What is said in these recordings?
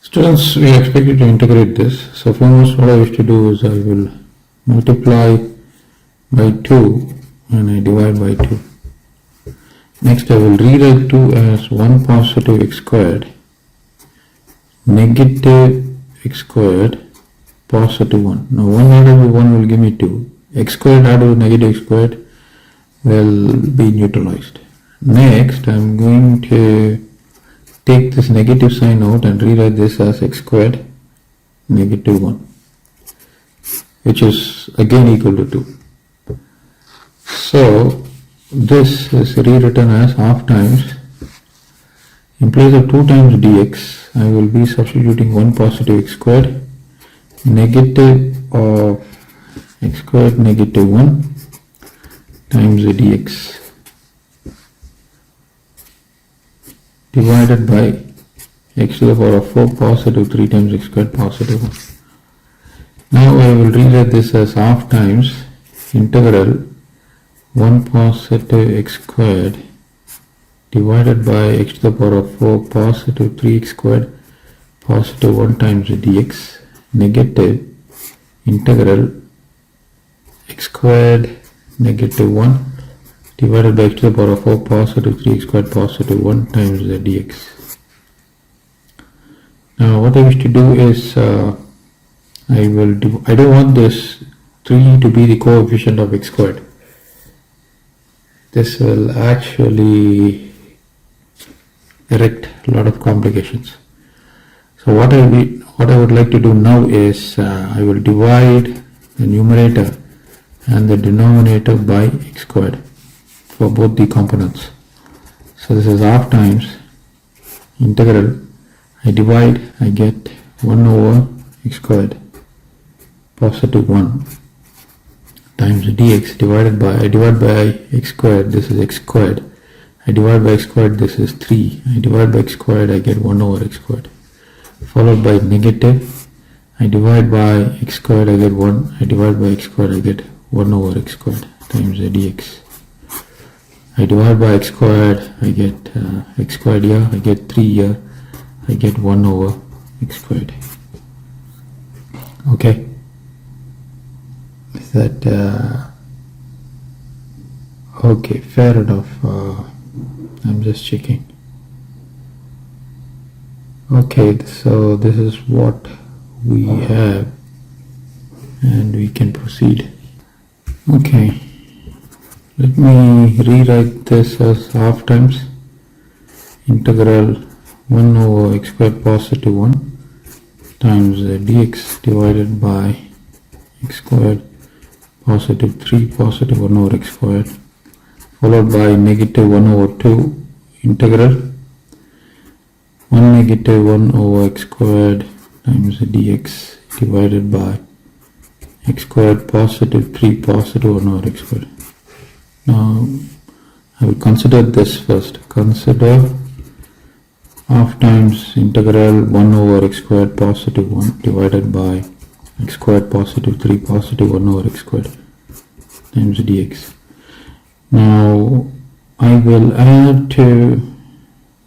Students, we are expected to integrate this. So first what I wish to do is I will multiply by 2 and I divide by 2. Next I will rewrite 2 as 1 positive x squared negative x squared positive 1. Now 1 added with 1 will give me 2. X squared added with negative x squared will be neutralized. Next I am going to take this negative sign out and rewrite this as x squared negative 1, which is again equal to 2. So this is rewritten as half times, in place of 2 times dx I will be substituting 1 positive x squared negative of x squared negative 1 times the dx divided by x to the power of 4 positive 3 times x squared positive 1. Now I will rewrite this as half times integral 1 positive x squared divided by x to the power of 4 positive 3x squared positive 1 times dx negative integral x squared negative 1 divided by x to the power of 4 positive 3x squared positive 1 times the dx. Now what I wish to do is I don't want this 3 to be the coefficient of x squared. This will actually erect a lot of complications. So what I would like to do now is I will divide the numerator and the denominator by x squared for both the components. So this is half times integral, I divide, I get 1 over x squared positive 1 times dx divided by, I divide by x squared, this is x squared, I divide by x squared, this is 3, I divide by x squared, I get 1 over x squared, followed by negative, I divide by x squared, I get 1, I divide by x squared, I get 1 over x squared times the dx. I divide by x squared, I get x squared here, I get 3 here, I get 1 over x squared. Okay, is that okay? Fair enough. I'm just checking. Okay, so this is what we have and we can proceed. Okay, let me rewrite this as half times integral 1 over x squared positive 1 times dx divided by x squared positive 3 positive 1 over x squared followed by negative 1 over 2 integral 1 negative 1 over x squared times dx divided by x squared positive 3 positive 1 over x squared. Now I will consider this first. Consider half times integral 1 over x squared positive 1 divided by x squared positive 3 positive 1 over x squared times dx. Now I will have to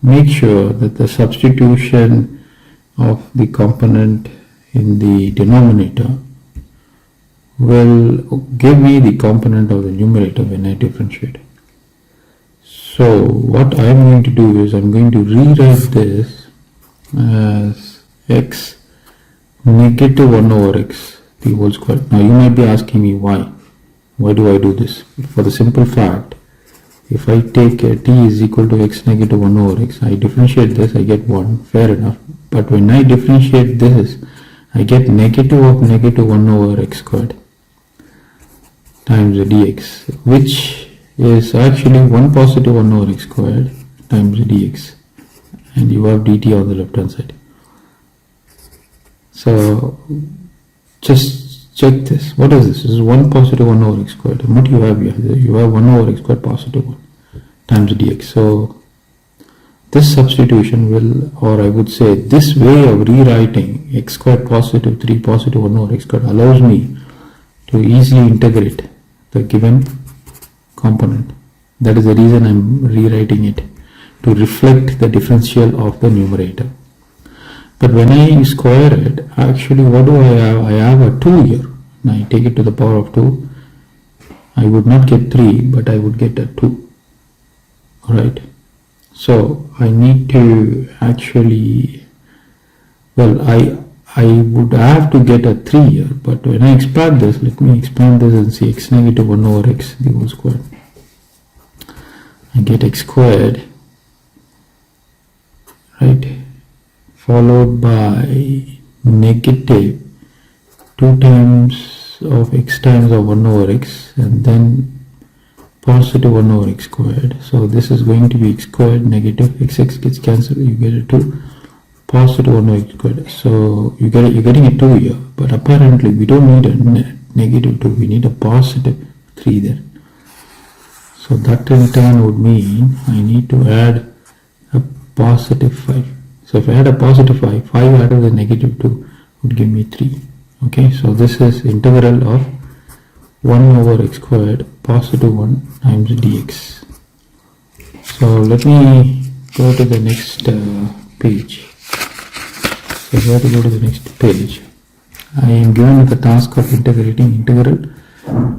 make sure that the substitution of the component in the denominator will give me the component of the numerator when I differentiate. So what I am going to do is I am going to rewrite this as x negative 1 over x the whole square. Now you might be asking me why do I do this? For the simple fact, if I take t is equal to x negative 1 over x, I differentiate this, I get 1, fair enough. But when I differentiate this, I get negative of negative 1 over x squared times dx, which is actually 1 positive 1 over x squared times dx, and you have dt on the left hand side. So just check this. What is this? This is 1 positive 1 over x squared. And what you have here? You have 1 over x squared positive 1 times dx. So this substitution will, or I would say this way of rewriting x squared positive 3 positive 1 over x squared allows me to easily integrate the given component. That is the reason I am rewriting it, to reflect the differential of the numerator. But when I square it, actually what do I have? I have a 2 here. Now I take it to the power of 2. I would not get 3, but I would get a 2. Alright. So I need to actually, well, I would have to get a 3 here, but when I expand this, let me expand this and see x negative 1 over x the whole square. I get x squared, right, followed by negative 2 times of x times of 1 over x, and then positive 1 over x squared. So this is going to be x squared, negative x gets cancelled, you get a 2, positive 1 over x squared. So you're getting a 2 here, but apparently we don't need a negative 2, we need a positive 3 there. So that in turn would mean I need to add a positive 5. So if I add a positive 5, 5 added with a negative 2 would give me 3. Okay, so this is integral of 1 over x squared positive 1 times dx. So let me go to the next page. So if I have to go to the next page, I am given the task of integrating integral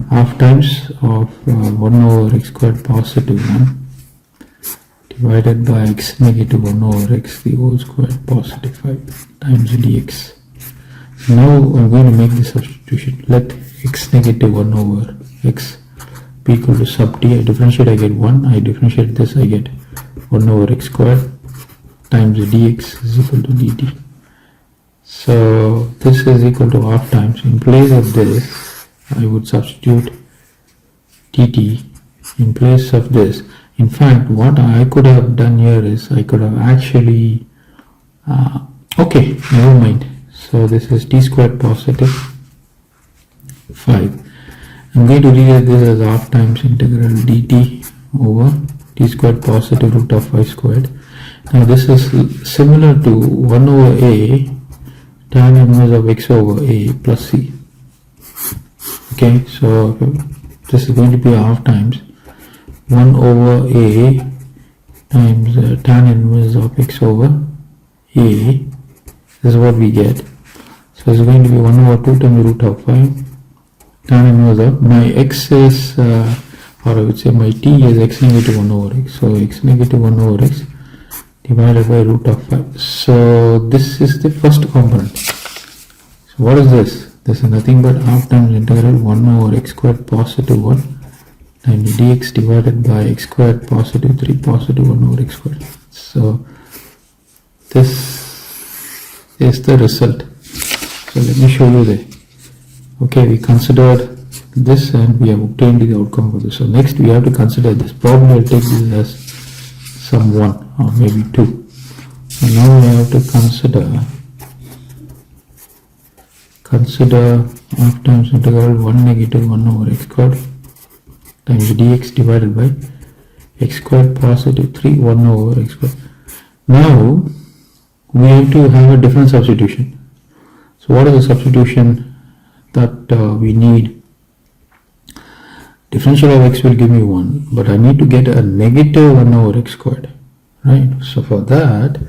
half times of 1 over x squared positive 1 divided by x negative 1 over x the whole squared positive 5 times dx. Now I'm going to make the substitution. Let x negative 1 over x be equal to sub t. I differentiate, I get 1. I differentiate this, I get 1 over x squared times dx is equal to dt. So this is equal to half times. In place of this, I would substitute dt in place of this. In fact, what I could have done here is I could have actually, okay, never mind. So this is t squared positive 5. I'm going to rewrite this as half times integral dt over t squared positive root of 5 squared. Now this is similar to 1 over a tan inverse of x over a plus c. Okay, so this is going to be half times 1 over a times tan inverse of x over a. This is what we get. So it's going to be 1 over 2 times root of 5 tan inverse of my x is, or I would say my t is x negative 1 over x. So x negative 1 over x divided by root of 5. So this is the first component. So what is this? This is nothing but half times integral 1 over x squared positive 1 times dx divided by x squared positive 3 positive 1 over x squared. So this is the result. So let me show you the, okay, we considered this and we have obtained the outcome for this. So next we have to consider this. Probably I'll take this as some 1 or maybe 2. So now we have to consider half times integral 1 negative 1 over x squared times dx divided by x squared positive 3 1 over x squared. Now we have to have a different substitution. So what is the substitution that we need? Differential of x will give me 1, but I need to get a negative 1 over x squared, right? So for that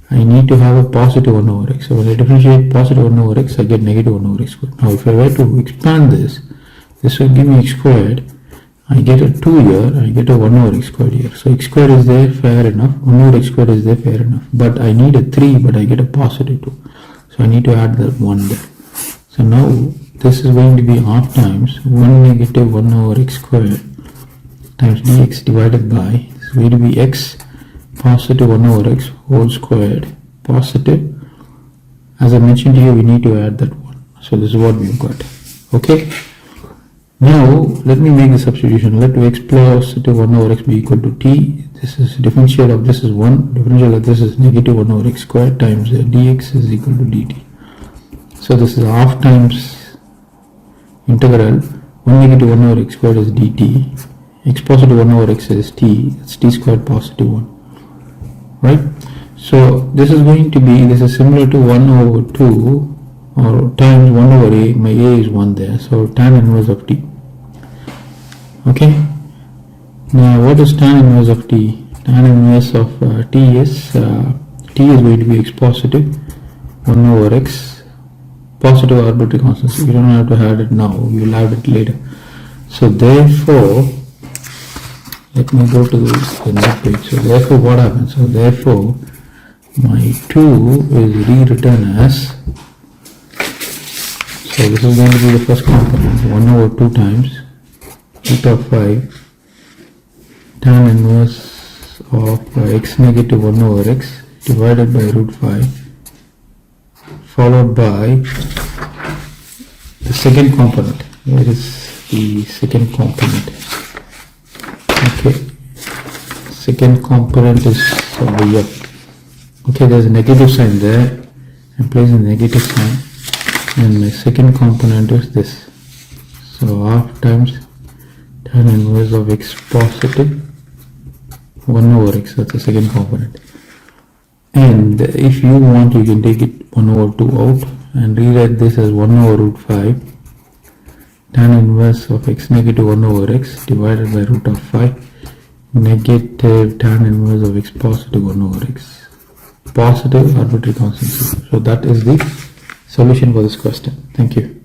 I need to have a positive 1 over x. So when I differentiate positive 1 over x, I get negative 1 over x squared. Now if I were to expand this, this will give me x squared. I get a 2 here, I get a 1 over x squared here. So x squared is there, fair enough. 1 over x squared is there, fair enough. But I need a 3, but I get a positive 2. So I need to add that 1 there. So now this is going to be half times 1 negative 1 over x squared times dx divided by, this is going to be x positive 1 over x whole squared positive. As I mentioned here, we need to add that 1. So this is what we've got. Okay. Now let me make the substitution. Let x positive 1 over x be equal to t. This is differential of this is 1. Differential of this is negative 1 over x squared times dx is equal to dt. So this is half times integral 1 negative 1 over x squared is dt. X positive 1 over x is t. It's t squared positive 1. Right? So this is going to be, this is similar to 1 over 2 or times 1 over a. My a is 1 there. So tan inverse of t. Okay. Now what is tan inverse of t? Tan inverse of t is going to be x positive 1 over x, positive arbitrary constancy. You don't have to add it now, you will add it later. So therefore, let me go to the next page. So therefore what happens? So therefore my 2 is rewritten as, so this is going to be the first component, 1 over 2 times root of 5 tan inverse of x negative 1 over x divided by root 5, followed by the second component. Where is the second component? Okay, second component is over here. Okay, there's a negative sign there. I'm placing the negative sign, and my second component is this. So half times tan inverse of x positive 1 over x, that's the second component. And if you want, you can take it 1 over 2 out and rewrite this as 1 over root 5 tan inverse of x negative 1 over x divided by root of 5 negative tan inverse of x positive 1 over x, positive arbitrary constancy. So that is the solution for this question. Thank you.